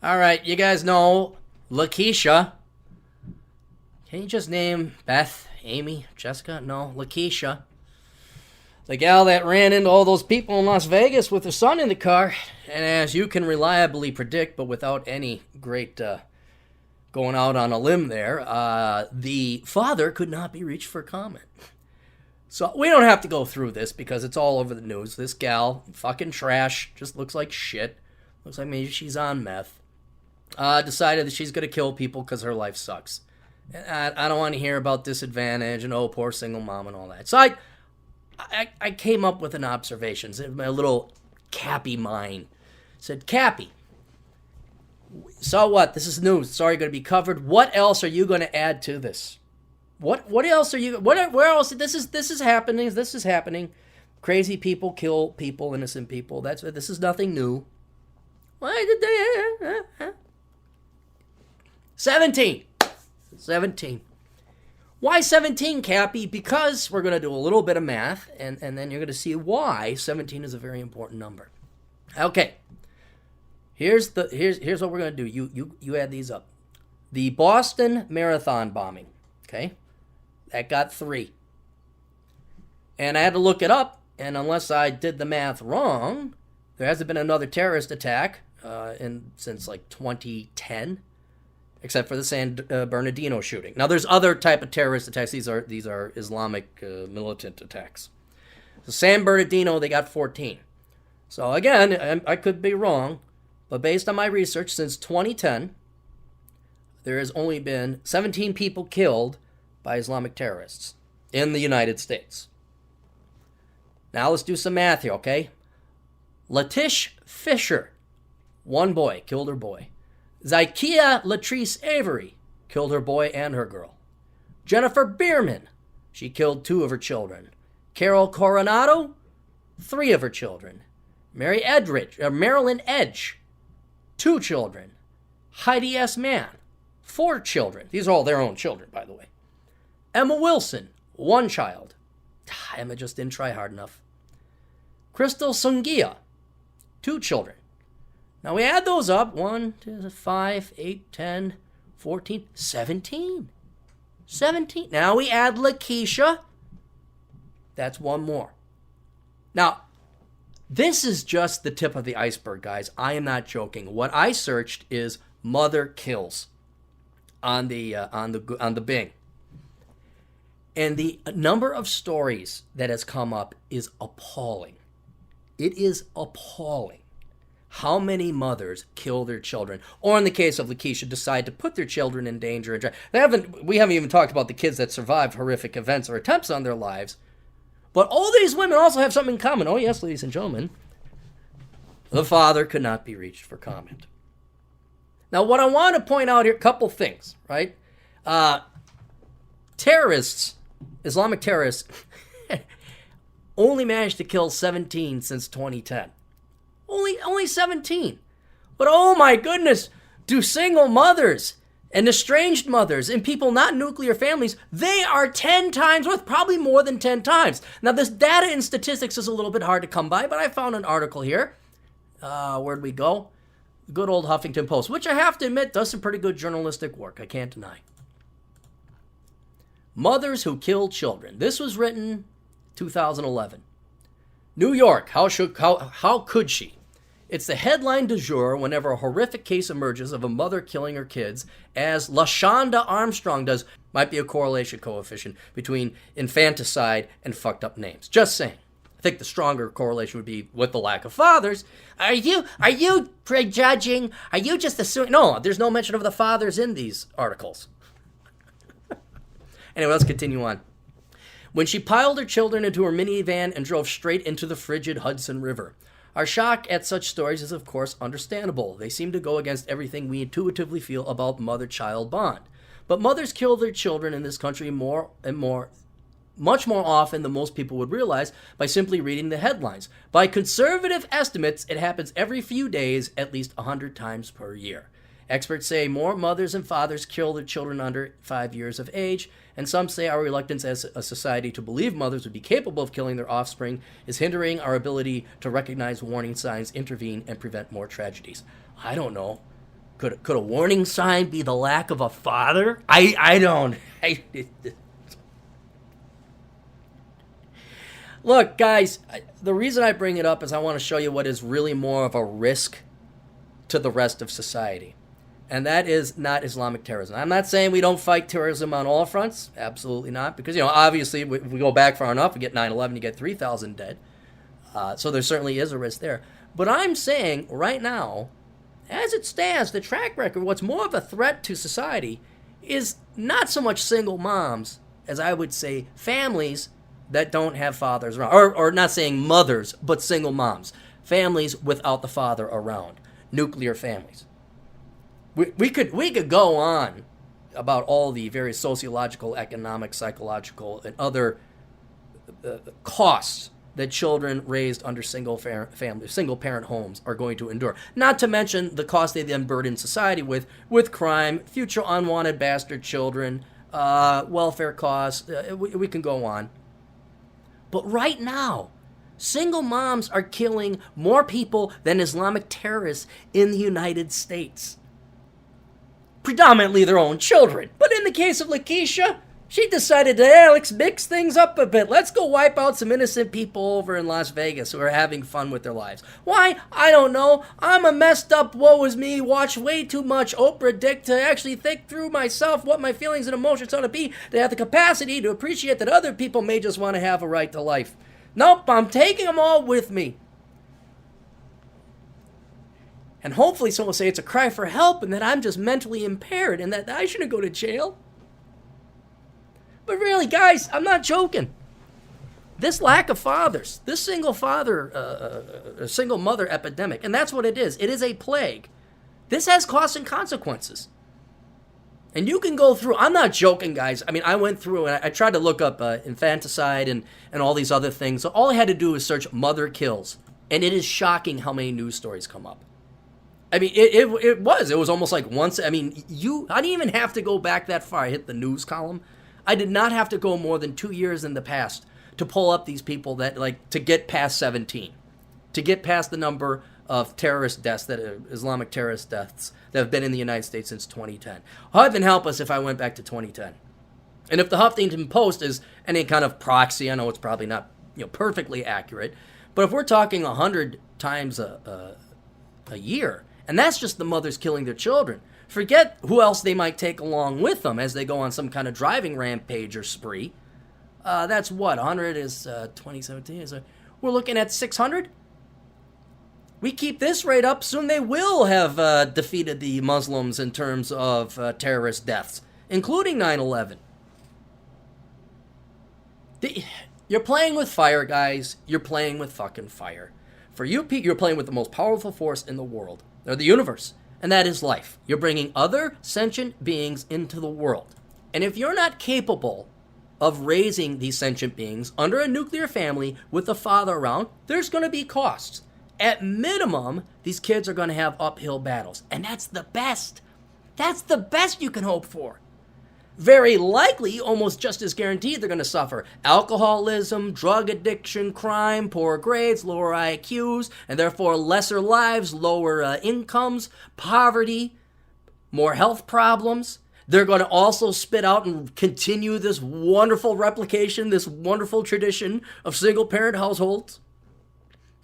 All right, you guys know Lakeisha. Can you just name Beth, Amy, Jessica? No, Lakeisha. The gal that ran into all those people in Las Vegas with her son in the car. And as you can reliably predict, but without any great going out on a limb there, the father could not be reached for comment. So we don't have to go through this because it's all over the news. This gal, fucking trash, just looks like shit. Looks like maybe she's on meth. Decided that she's going to kill people because her life sucks. I don't want to hear about disadvantage and, oh, poor single mom and all that. So I came up with an observation. My little Cappy mind said, Cappy, so what? This is news. It's already going to be covered. What else are you going to add to this? What else are you? Where else? This is happening. This is happening. Crazy people kill people, innocent people. This is nothing new. Why did they? 17. Why 17, Cappy? Because we're going to do a little bit of math, and then you're going to see why 17 is a very important number. Okay. Here's what we're going to do. You add these up. The Boston Marathon bombing. Okay. That got 3. And I had to look it up, and unless I did the math wrong, there hasn't been another terrorist attack since like 2010, except for the San Bernardino shooting. Now, there's other type of terrorist attacks. These are Islamic militant attacks. So San Bernardino, they got 14. So again, I could be wrong, but based on my research, since 2010, there has only been 17 people killed by Islamic terrorists in the United States. Now let's do some math here, okay? Latish Fisher, 1 boy, killed her boy. Zykia Latrice Avery killed her boy and her girl. Jennifer Bierman, she killed 2 of her children. Carol Coronado, 3 of her children. Marilyn Edge, 2 children. Heidi S. Mann, 4 children. These are all their own children, by the way. Emma Wilson, 1 child. Emma just didn't try hard enough. Crystal Sungia, 2 children. Now we add those up. 1, 2, 5, 8, 10, 14, 17. 17. Now we add Lakeisha. That's 1 more. Now, this is just the tip of the iceberg, guys. I am not joking. What I searched is mother kills on the Bing. And the number of stories that has come up is appalling. It is appalling how many mothers kill their children, or in the case of Lakeisha, decide to put their children in danger. We haven't even talked about the kids that survived horrific events or attempts on their lives. But all these women also have something in common. Oh yes, ladies and gentlemen, the father could not be reached for comment. Now, what I want to point out here, a couple things, right? Terrorists, Islamic terrorists, only managed to kill 17 since 2010. Only 17. But oh my goodness, do single mothers and estranged mothers and people not nuclear families, they are 10 times worth, probably more than 10 times. Now, this data and statistics is a little bit hard to come by, but I found an article here. Where'd we go? Good old Huffington Post, which I have to admit does some pretty good journalistic work. I can't deny. Mothers who kill children. This was written 2011. New York, how could she? It's the headline du jour whenever a horrific case emerges of a mother killing her kids, as LaShonda Armstrong does. Might be a correlation coefficient between infanticide and fucked up names. Just saying. I think the stronger correlation would be with the lack of fathers. Are you prejudging? Are you just assuming? No, there's no mention of the fathers in these articles. Anyway, let's continue on. When she piled her children into her minivan and drove straight into the frigid Hudson River. Our shock at such stories is, of course, understandable. They seem to go against everything we intuitively feel about mother-child bond. But mothers kill their children in this country much more often than most people would realize by simply reading the headlines. By conservative estimates, it happens every few days, at least 100 times per year. Experts say more mothers and fathers kill their children under 5 years of age, and some say our reluctance as a society to believe mothers would be capable of killing their offspring is hindering our ability to recognize warning signs, intervene, and prevent more tragedies. I don't know. Could a warning sign be the lack of a father? I don't. Look, guys, the reason I bring it up is I want to show you what is really more of a risk to the rest of society. And that is not Islamic terrorism. I'm not saying we don't fight terrorism on all fronts. Absolutely not. Because, obviously, if we go back far enough, we get 9/11, you get 3,000 dead. So there certainly is a risk there. But I'm saying right now, as it stands, the track record, what's more of a threat to society is not so much single moms as I would say families that don't have fathers around. Or not saying mothers, but single moms. Families without the father around. Nuclear families. We could go on about all the various sociological, economic, psychological, and other costs that children raised under single parent homes are going to endure. Not to mention the cost they then burden society with crime, future unwanted bastard children, welfare costs. We can go on. But right now, single moms are killing more people than Islamic terrorists in the United States. Predominantly their own children. But in the case of Lakeisha, she decided to, let's mix things up a bit. Let's go wipe out some innocent people over in Las Vegas who are having fun with their lives. Why? I don't know. I'm a messed up, woe is me, watch way too much Oprah dick to actually think through myself what my feelings and emotions ought to be, to have the capacity to appreciate that other people may just want to have a right to life. Nope, I'm taking them all with me. And hopefully someone will say it's a cry for help and that I'm just mentally impaired and that I shouldn't go to jail. But really, guys, I'm not joking. This lack of fathers, this single mother epidemic, and that's what it is. It is a plague. This has costs and consequences. And you can go through, I'm not joking, guys. I mean, I went through and I tried to look up infanticide and all these other things. So all I had to do was search mother kills. And it is shocking how many news stories come up. I mean, it was almost like once, I didn't even have to go back that far. I hit the news column. I did not have to go more than 2 years in the past to pull up these people that, to get past 17. To get past the number of terrorist deaths, Islamic terrorist deaths, that have been in the United States since 2010. Heaven help us if I went back to 2010. And if the Huffington Post is any kind of proxy, I know it's probably not perfectly accurate, but if we're talking 100 times a year, and that's just the mothers killing their children. Forget who else they might take along with them as they go on some kind of driving rampage or spree. That's what, 100 is 2017. So we're looking at 600? We keep this rate up, soon they will have defeated the Muslims in terms of terrorist deaths, including 9/11. You're playing with fire, guys. You're playing with fucking fire. For you, Pete, you're playing with the most powerful force in the world, or the universe, and that is life. You're bringing other sentient beings into the world. And if you're not capable of raising these sentient beings under a nuclear family with a father around, there's going to be costs. At minimum, these kids are going to have uphill battles. And that's the best. That's the best you can hope for. Very likely, almost just as guaranteed, they're going to suffer alcoholism, drug addiction, crime, poor grades, lower IQs, and therefore lesser lives, lower incomes, poverty, more health problems. They're going to also spit out and continue this wonderful replication, this wonderful tradition of single-parent households.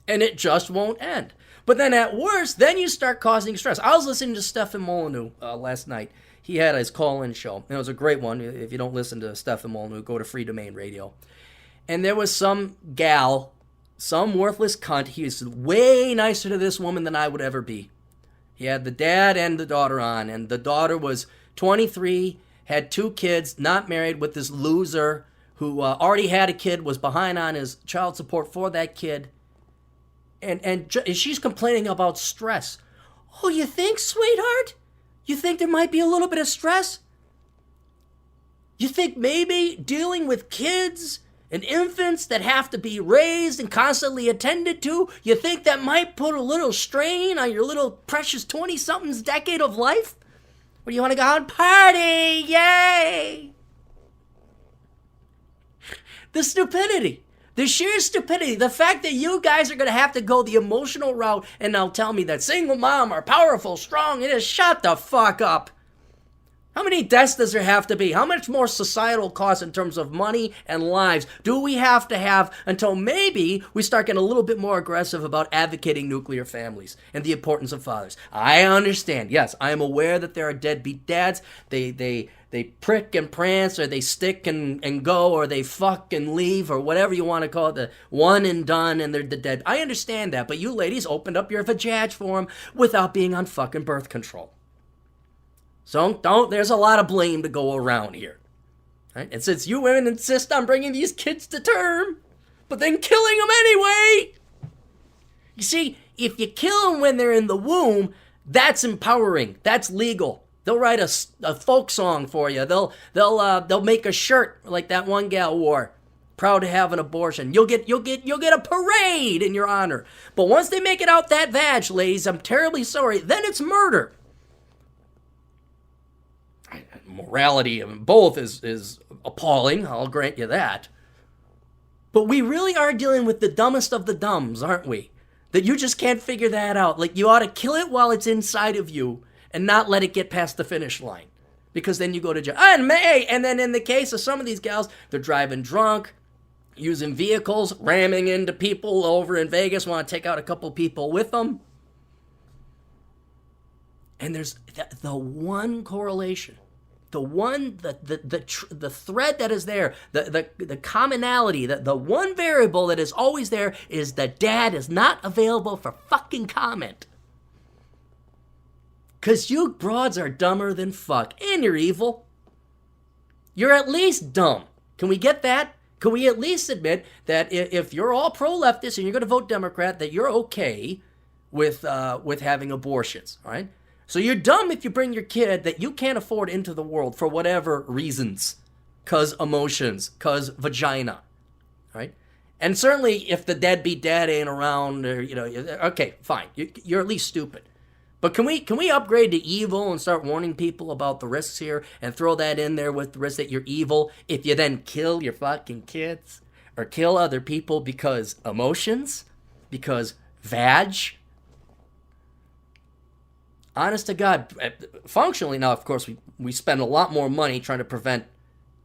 And it just won't end. But then at worst, then you start causing stress. I was listening to Stefan Molyneux last night. He had his call-in show. And it was a great one. If you don't listen to Stefan Molyneux, go to Free Domain Radio. And there was some gal, some worthless cunt. He was way nicer to this woman than I would ever be. He had the dad and the daughter on. And the daughter was 23, had 2 kids, not married, with this loser who already had a kid, was behind on his child support for that kid. And she's complaining about stress. Oh, you think, sweetheart? You think there might be a little bit of stress? You think maybe dealing with kids and infants that have to be raised and constantly attended to, you think that might put a little strain on your little precious 20-something's decade of life? Or do you want to go out and party? Yay! The stupidity. The sheer stupidity, the fact that you guys are going to have to go the emotional route and now tell me that single mom are powerful, strong, it is shut the fuck up. How many deaths does there have to be? How much more societal cost in terms of money and lives do we have to have until maybe we start getting a little bit more aggressive about advocating nuclear families and the importance of fathers? I understand. Yes, I am aware that there are deadbeat dads. They prick and prance, or they stick and go, or they fuck and leave, or whatever you want to call it, the one and done, and they're the dead. I understand that, but you ladies opened up your vajaj for them without being on fucking birth control. So there's a lot of blame to go around here. Right? And since you women insist on bringing these kids to term, but then killing them anyway. You see, if you kill them when they're in the womb, that's empowering. That's legal. They'll write a folk song for you. They'll make a shirt like that one gal wore. Proud to have an abortion. You'll get a parade in your honor. But once they make it out that vag, ladies, I'm terribly sorry. Then it's murder. Morality of both is appalling, I'll grant you that. But we really are dealing with the dumbest of the dumbs, aren't we? That you just can't figure that out. Like, you ought to kill it while it's inside of you and not let it get past the finish line. Because then you go to jail. And then in the case of some of these gals, they're driving drunk, using vehicles, ramming into people over in Vegas, want to take out a couple people with them. And there's the one correlation. The thread that is there, the commonality, the one variable that is always there is that dad is not available for fucking comment. Because you broads are dumber than fuck, and you're evil. You're at least dumb. Can we get that? Can we at least admit that if you're all pro-leftist and you're going to vote Democrat, that you're okay with having abortions, all right? So you're dumb if you bring your kid that you can't afford into the world for whatever reasons. Cause emotions, cause vagina, right? And certainly if the deadbeat dad ain't around, or, okay, fine. You're at least stupid. But can we upgrade to evil and start warning people about the risks here and throw that in there with the risk that you're evil if you then kill your fucking kids or kill other people because emotions, because vag? Honest to God, functionally now, of course, we spend a lot more money trying to prevent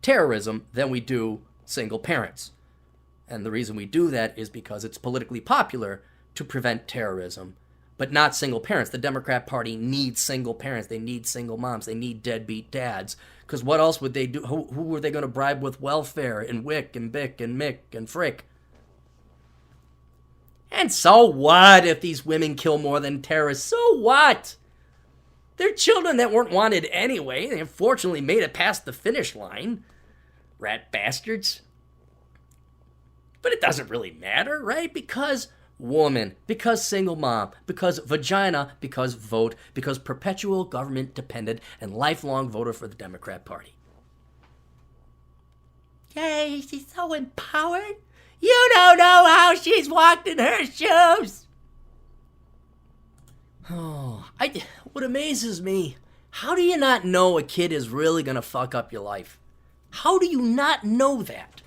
terrorism than we do single parents. And the reason we do that is because it's politically popular to prevent terrorism, but not single parents. The Democrat Party needs single parents. They need single moms. They need deadbeat dads. Because what else would they do? Who are they going to bribe with welfare and WIC and BIC and MIC and FRIC? And so what if these women kill more than terrorists? So what? They're children that weren't wanted anyway. They unfortunately made it past the finish line. Rat bastards. But it doesn't really matter, right? Because woman, because single mom, because vagina, because vote, because perpetual government dependent and lifelong voter for the Democrat Party. Yay, she's so empowered. You don't know how she's walked in her shoes. Oh, what amazes me, how do you not know a kid is really going to fuck up your life? How do you not know that?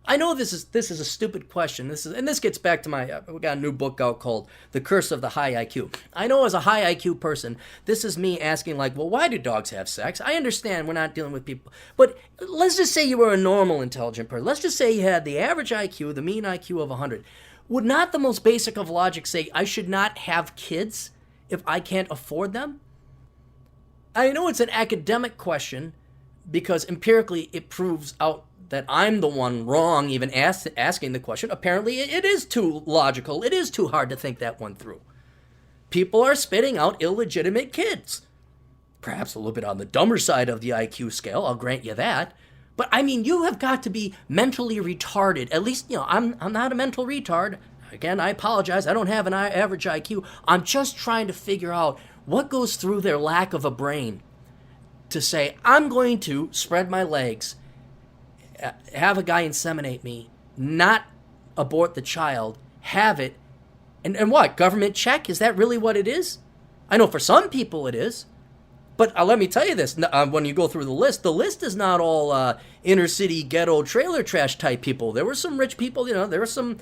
I know this is a stupid question. This gets back to we got a new book out called The Curse of the High IQ. I know as a high IQ person, this is me asking like, well, why do dogs have sex? I understand we're not dealing with people, but let's just say you were a normal intelligent person. Let's just say you had the average IQ, the mean IQ of 100. Would not the most basic of logic say I should not have kids if I can't afford them? I know it's an academic question because empirically it proves out that I'm the one wrong even asking the question. Apparently it is too logical. It is too hard to think that one through. People are spitting out illegitimate kids. Perhaps a little bit on the dumber side of the IQ scale, I'll grant you that. But I mean, you have got to be mentally retarded. At least, I'm not a mental retard. Again, I apologize. I don't have an average IQ. I'm just trying to figure out what goes through their lack of a brain to say, I'm going to spread my legs, have a guy inseminate me, not abort the child, have it, and what? Government check? Is that really what it is? I know for some people it is. But let me tell you this, when you go through the list is not all inner city ghetto trailer trash type people. There were some rich people, there were some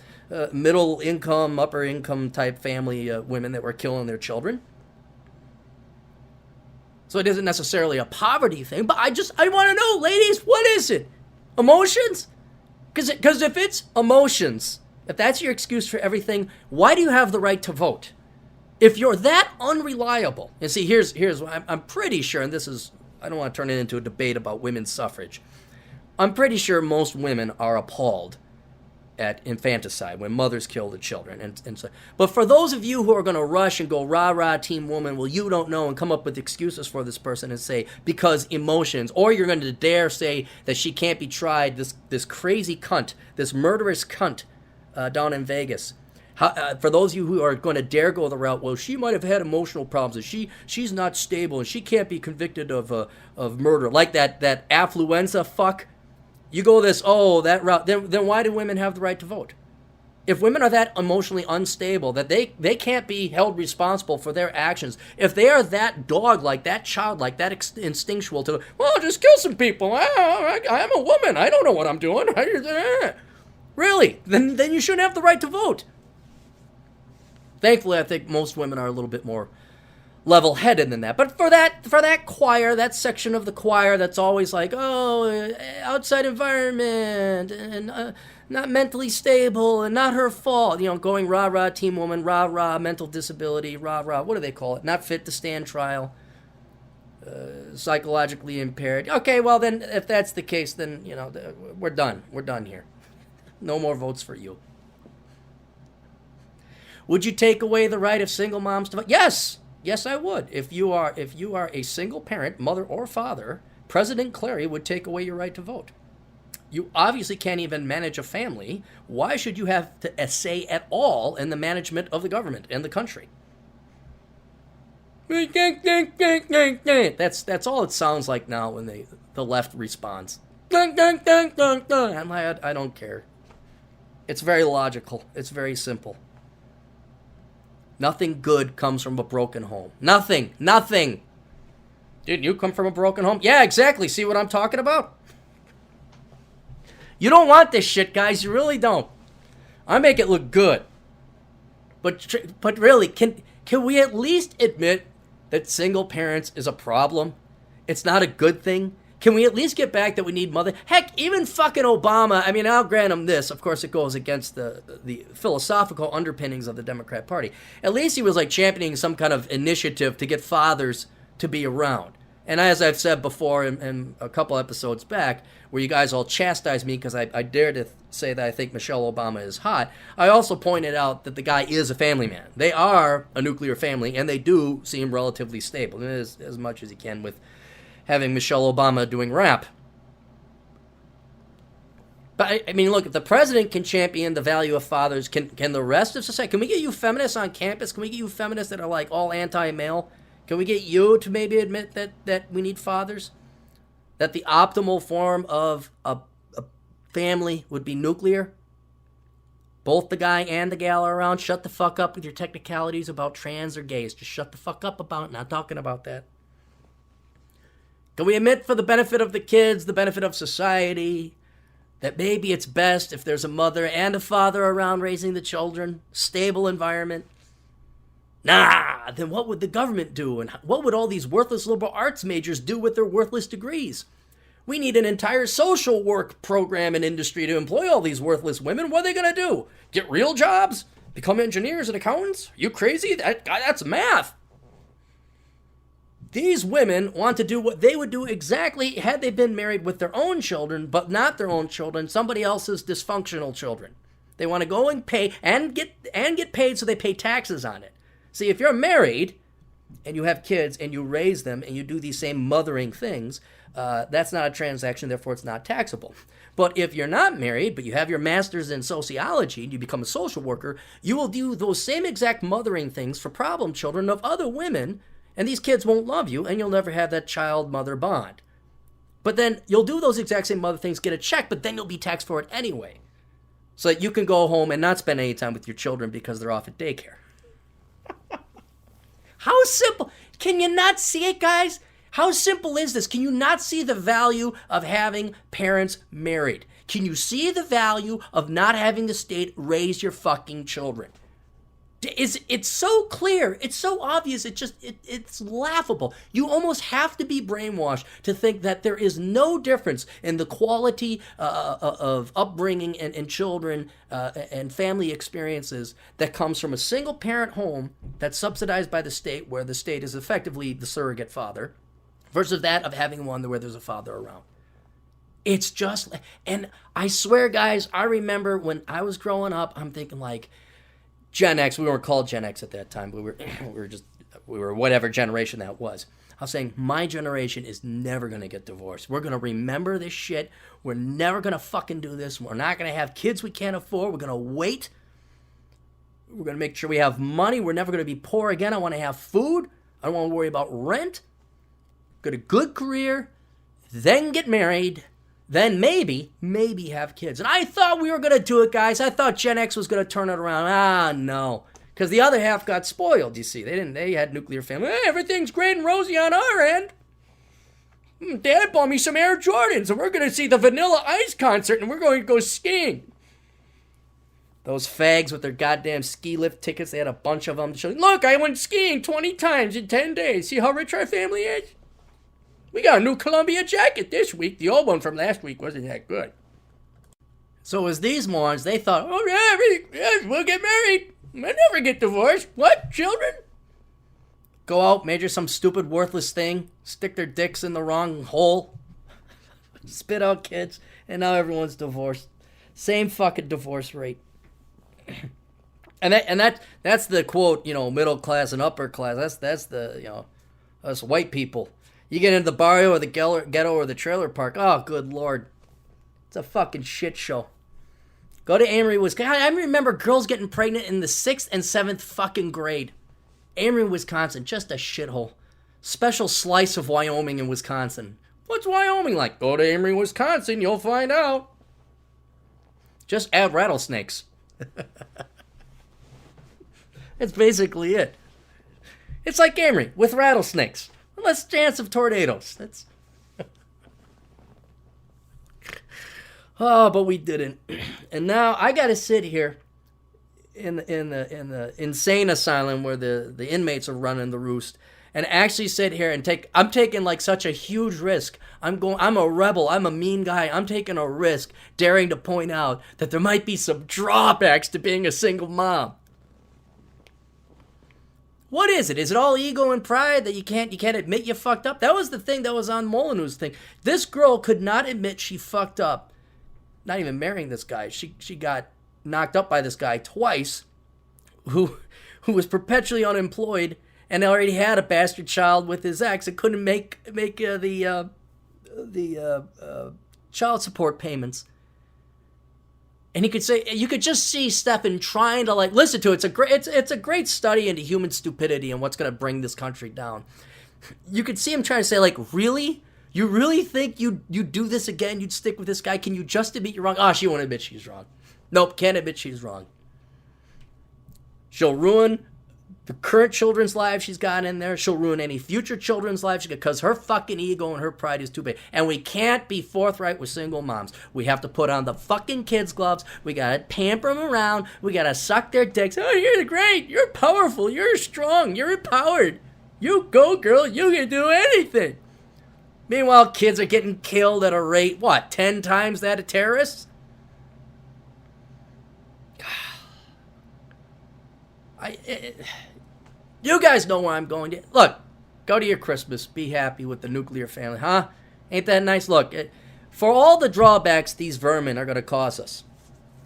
middle income, upper income type family women that were killing their children. So it isn't necessarily a poverty thing, but I want to know, ladies, what is it? Emotions? Because if it's emotions, if that's your excuse for everything, why do you have the right to vote? If you're that unreliable, and see, here's what I'm pretty sure, and this is, I don't want to turn it into a debate about women's suffrage. I'm pretty sure most women are appalled at infanticide, when mothers kill the children. And so, but for those of you who are going to rush and go, rah, rah, team woman, well, you don't know, and come up with excuses for this person and say, because emotions, or you're going to dare say that she can't be tried, this crazy cunt, this murderous cunt down in Vegas. For those of you who are going to dare go the route, well, she might have had emotional problems, and she's not stable, and she can't be convicted of murder, like that affluenza fuck. You go that route, then why do women have the right to vote? If women are that emotionally unstable that they can't be held responsible for their actions, if they are that dog-like, that child-like, that instinctual to, well, just kill some people. I'm a woman. I don't know what I'm doing. Really? Then you shouldn't have the right to vote. Thankfully, I think most women are a little bit more level-headed than that. But for that choir, that section of the choir that's always like, oh, outside environment, and not mentally stable, and not her fault, going rah-rah team woman, rah-rah mental disability, rah-rah, what do they call it? Not fit to stand trial, psychologically impaired. Okay, well then, if that's the case, then, we're done. We're done here. No more votes for you. Would you take away the right of single moms to vote? Yes. Yes, I would. If you are a single parent, mother or father, President Clarey would take away your right to vote. You obviously can't even manage a family. Why should you have a say at all in the management of the government and the country? That's all it sounds like now when the left responds. I'm like, I don't care. It's very logical. It's very simple. Nothing good comes from a broken home. Nothing. Didn't you come from a broken home? Yeah, exactly. See what I'm talking about? You don't want this shit, guys. You really don't. I make it look good. But really, can we at least admit that single parents is a problem? It's not a good thing. Can we at least get back that we need mother? Heck, even fucking Obama, I mean, I'll grant him this. Of course, it goes against the philosophical underpinnings of the Democrat Party. At least he was like championing some kind of initiative to get fathers to be around. And as I've said before in a couple episodes back, where you guys all chastised me because I dared to say that I think Michelle Obama is hot, I also pointed out that the guy is a family man. They are a nuclear family, and they do seem relatively stable, as much as he can with having Michelle Obama doing rap. But, I mean, look, if the president can champion the value of fathers, can the rest of society, can we get you feminists on campus? Can we get you feminists that are, like, all anti-male? Can we get you to maybe admit that we need fathers? That the optimal form of a family would be nuclear? Both the guy and the gal are around. Shut the fuck up with your technicalities about trans or gays. Just shut the fuck up about it. Not talking about that. Can we admit, for the benefit of the kids, the benefit of society, that maybe it's best if there's a mother and a father around raising the children? Stable environment? Nah, then what would the government do? And what would all these worthless liberal arts majors do with their worthless degrees? We need an entire social work program and industry to employ all these worthless women. What are they going to do? Get real jobs? Become engineers and accountants? Are you crazy? That's math. These women want to do what they would do exactly had they been married with their own children, but not their own children, somebody else's dysfunctional children. They want to go and pay and get paid so they pay taxes on it. See, if you're married and you have kids and you raise them and you do these same mothering things, that's not a transaction, therefore it's not taxable. But if you're not married, but you have your master's in sociology and you become a social worker, you will do those same exact mothering things for problem children of other women, and these kids won't love you, and you'll never have that child-mother bond. But then you'll do those exact same mother things, get a check, but then you'll be taxed for it anyway. So that you can go home and not spend any time with your children because they're off at daycare. How simple. Can you not see it, guys? How simple is this? Can you not see the value of having parents married? Can you see the value of not having the state raise your fucking children? It's so clear. It's so obvious. It's laughable. You almost have to be brainwashed to think that there is no difference in the quality of upbringing and children and family experiences that comes from a single parent home that's subsidized by the state, where the state is effectively the surrogate father, versus that of having one where there's a father around. It's just, and I swear, guys, I remember when I was growing up, I'm thinking like, Gen X, we weren't called Gen X at that time, but we were whatever generation that was. I was saying, my generation is never going to get divorced. We're going to remember this shit. We're never going to fucking do this. We're not going to have kids we can't afford. We're going to wait. We're going to make sure we have money. We're never going to be poor again. I want to have food. I don't want to worry about rent. Get a good career. Then get married. Then maybe have kids. And I thought we were going to do it, guys. I thought Gen X was going to turn it around. No. Because the other half got spoiled, you see. They had nuclear family. Hey, everything's great and rosy on our end. Dad bought me some Air Jordans, and we're going to see the Vanilla Ice concert, and we're going to go skiing. Those fags with their goddamn ski lift tickets, they had a bunch of them. Look, I went skiing 20 times in 10 days. See how rich our family is? We got a new Columbia jacket this week. The old one from last week wasn't that good. So as these morons, they thought, oh yeah, we'll get married. We'll never get divorced. What, children? Go out, major some stupid, worthless thing, stick their dicks in the wrong hole, spit out kids, and now everyone's divorced. Same fucking divorce rate. And that's the quote, middle class and upper class. That's the, us white people. You get into the barrio or the ghetto or the trailer park. Oh, good Lord. It's a fucking shit show. Go to Amory, Wisconsin. I remember girls getting pregnant in the 6th and 7th fucking grade. Amory, Wisconsin. Just a shithole. Special slice of Wyoming and Wisconsin. What's Wyoming like? Go to Amory, Wisconsin. You'll find out. Just add rattlesnakes. That's basically it. It's like Amory with rattlesnakes. Less chance of tornadoes. That's. Oh, but we didn't. And now I got to sit here in the insane asylum where the inmates are running the roost, and actually sit here and I'm taking like such a huge risk. I'm a rebel. I'm a mean guy. I'm taking a risk, daring to point out that there might be some drawbacks to being a single mom. What is it? Is it all ego and pride that you can't admit you fucked up? That was the thing that was on Molyneux's thing. This girl could not admit she fucked up. Not even marrying this guy. She got knocked up by this guy twice, who was perpetually unemployed and already had a bastard child with his ex and couldn't make the child support payments. And you could just see Stefan trying to listen to it. It's a great study into human stupidity and what's going to bring this country down. You could see him trying to say, really? You really think you'd do this again? You'd stick with this guy? Can you just admit you're wrong? Oh, she won't admit she's wrong. Nope, can't admit she's wrong. She'll ruin the current children's lives she's got in there. She'll ruin any future children's lives because her fucking ego and her pride is too big. And we can't be forthright with single moms. We have to put on the fucking kids' gloves. We gotta pamper them around. We gotta suck their dicks. Oh, you're great. You're powerful. You're strong. You're empowered. You go, girl. You can do anything. Meanwhile, kids are getting killed at a rate, 10 times that of terrorists? You guys know where I'm going to. Look, go to your Christmas. Be happy with the nuclear family, huh? Ain't that nice? Look, for all the drawbacks these vermin are going to cause us,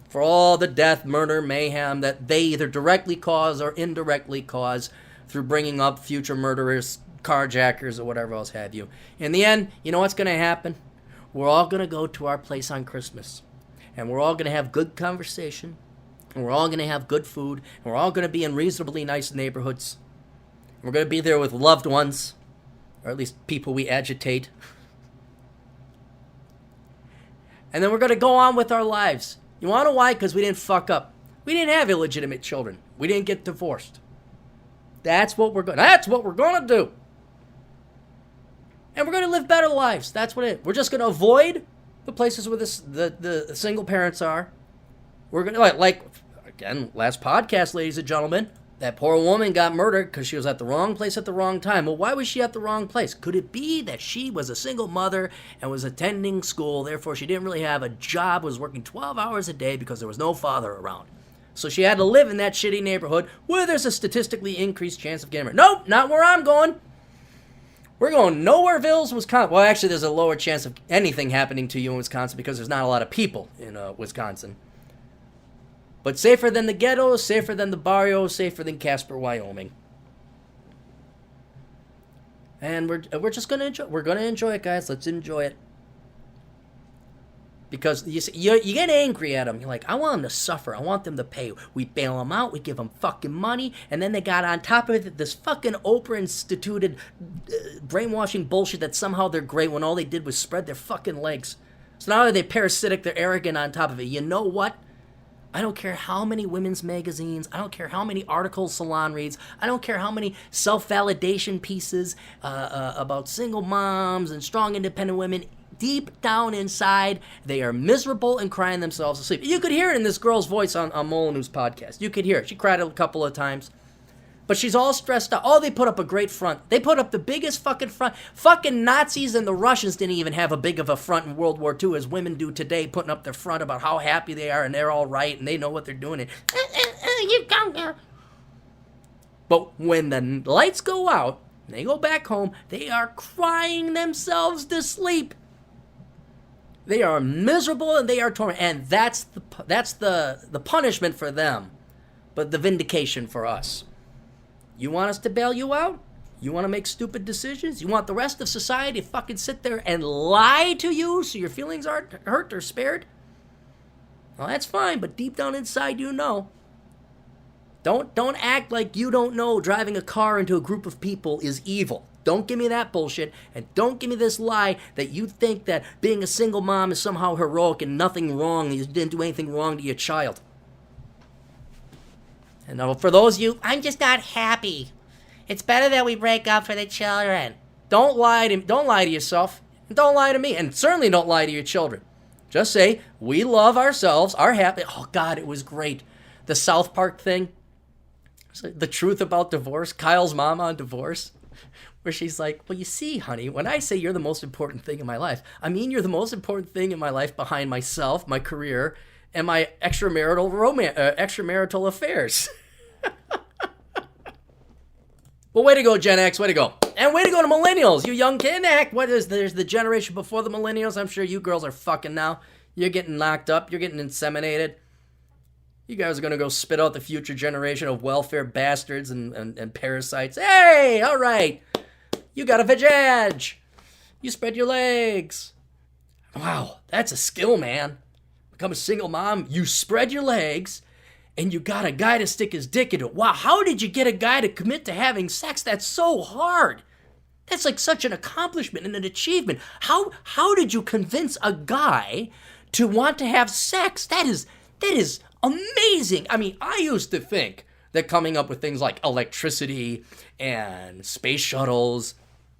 for all the death, murder, mayhem that they either directly cause or indirectly cause through bringing up future murderers, carjackers, or whatever else have you. In the end, you know what's going to happen? We're all going to go to our place on Christmas, and we're all going to have good conversation, and we're all going to have good food, and we're all going to be in reasonably nice neighborhoods. We're going to be there with loved ones, or at least people we agitate. And then we're going to go on with our lives. You want to know why? Because we didn't fuck up. We didn't have illegitimate children. We didn't get divorced. That's what we're going to do. And we're going to live better lives. That's what we're just going to avoid the places where the single parents are. We're going to, like, again, last podcast, ladies and gentlemen, that poor woman got murdered because she was at the wrong place at the wrong time. Well, why was she at the wrong place? Could it be that she was a single mother and was attending school, therefore she didn't really have a job, was working 12 hours a day because there was no father around? So she had to live in that shitty neighborhood where there's a statistically increased chance of getting murdered. Nope, not where I'm going. We're going Nowhereville, Wisconsin. Well, actually, there's a lower chance of anything happening to you in Wisconsin because there's not a lot of people in Wisconsin. But safer than the ghetto, safer than the barrio, safer than Casper, Wyoming. And we're just gonna enjoy. We're gonna enjoy it, guys. Let's enjoy it. Because you get angry at them. You're like, I want them to suffer. I want them to pay. We bail them out. We give them fucking money. And then they got on top of it this fucking Oprah-instituted brainwashing bullshit that somehow they're great when all they did was spread their fucking legs. So now they're parasitic. They're arrogant on top of it. You know what? I don't care how many women's magazines, I don't care how many articles Salon reads, I don't care how many self-validation pieces about single moms and strong independent women. Deep down inside, they are miserable and crying themselves to sleep. You could hear it in this girl's voice on Molyneux's podcast. You could hear it. She cried a couple of times. But she's all stressed out. Oh, they put up a great front. They put up the biggest fucking front. Fucking Nazis and the Russians didn't even have a big of a front in World War II as women do today, putting up their front about how happy they are and they're all right and they know what they're doing. And, you come here. But when the lights go out and they go back home, they are crying themselves to sleep. They are miserable and they are tormented. And that's the punishment for them, but the vindication for us. You want us to bail you out? You want to make stupid decisions? You want the rest of society to fucking sit there and lie to you so your feelings aren't hurt or spared? Well, that's fine, but deep down inside you know. Don't act like you don't know driving a car into a group of people is evil. Don't give me that bullshit, and don't give me this lie that you think that being a single mom is somehow heroic and nothing wrong, you didn't do anything wrong to your child. And for those of you, I'm just not happy. It's better that we break up for the children. Don't lie to yourself. And don't lie to me. And certainly don't lie to your children. Just say, we love ourselves, are happy. Oh, God, it was great. The South Park thing. The truth about divorce. Kyle's mom on divorce. Where she's like, well, you see, honey, when I say you're the most important thing in my life, I mean you're the most important thing in my life behind myself, my career, and my extramarital affairs. Well, way to go, Gen X, way to go. And way to go to millennials, you young kid. There's the generation before the millennials. I'm sure you girls are fucking now. You're getting knocked up. You're getting inseminated. You guys are going to go spit out the future generation of welfare bastards and parasites. Hey, all right. You got a vajaj. You spread your legs. Wow, that's a skill, man. Become a single mom, you spread your legs, and you got a guy to stick his dick into it. Wow, how did you get a guy to commit to having sex? That's so hard. That's like such an accomplishment and an achievement. How did you convince a guy to want to have sex? That is amazing. I mean, I used to think that coming up with things like electricity and space shuttles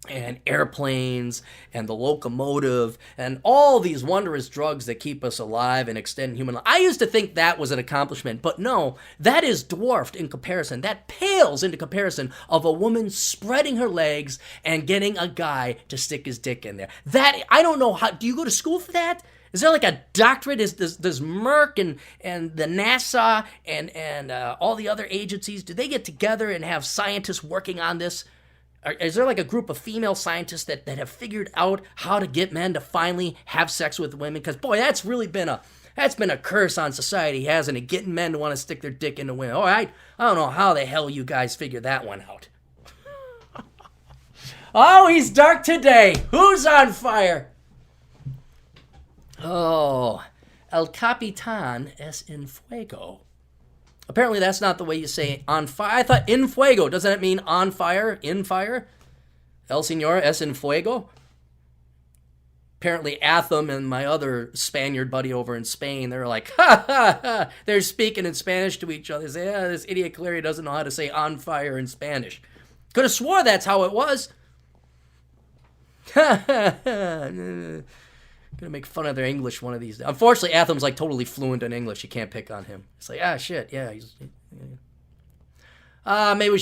and airplanes and the locomotive and all these wondrous drugs that keep us alive and extend human life. I used to think that was an accomplishment, but no, that is dwarfed in comparison. That pales into comparison of a woman spreading her legs and getting a guy to stick his dick in there. That, I don't know, how do you go to school for that? Is there like a doctorate? Does Merck and the NASA and all the other agencies, do they get together and have scientists working on this? Is there like a group of female scientists that have figured out how to get men to finally have sex with women? Because boy, that's been a curse on society, hasn't it? Getting men to want to stick their dick into women. Oh, I don't know how the hell you guys figured that one out. Oh, he's dark today. Who's on fire? Oh, El Capitan es en fuego. Apparently that's not the way you say on fire. I thought in fuego. Doesn't it mean on fire, in fire? El Señor es en fuego. Apparently Atham and my other Spaniard buddy over in Spain, they're like, ha, ha, ha. They're speaking in Spanish to each other. They say, yeah, this idiot Clarey doesn't know how to say on fire in Spanish. Could have swore that's how it was. Gonna make fun of their English one of these days. Unfortunately, Atham's like totally fluent in English. You can't pick on him. It's like, shit, yeah. Maybe we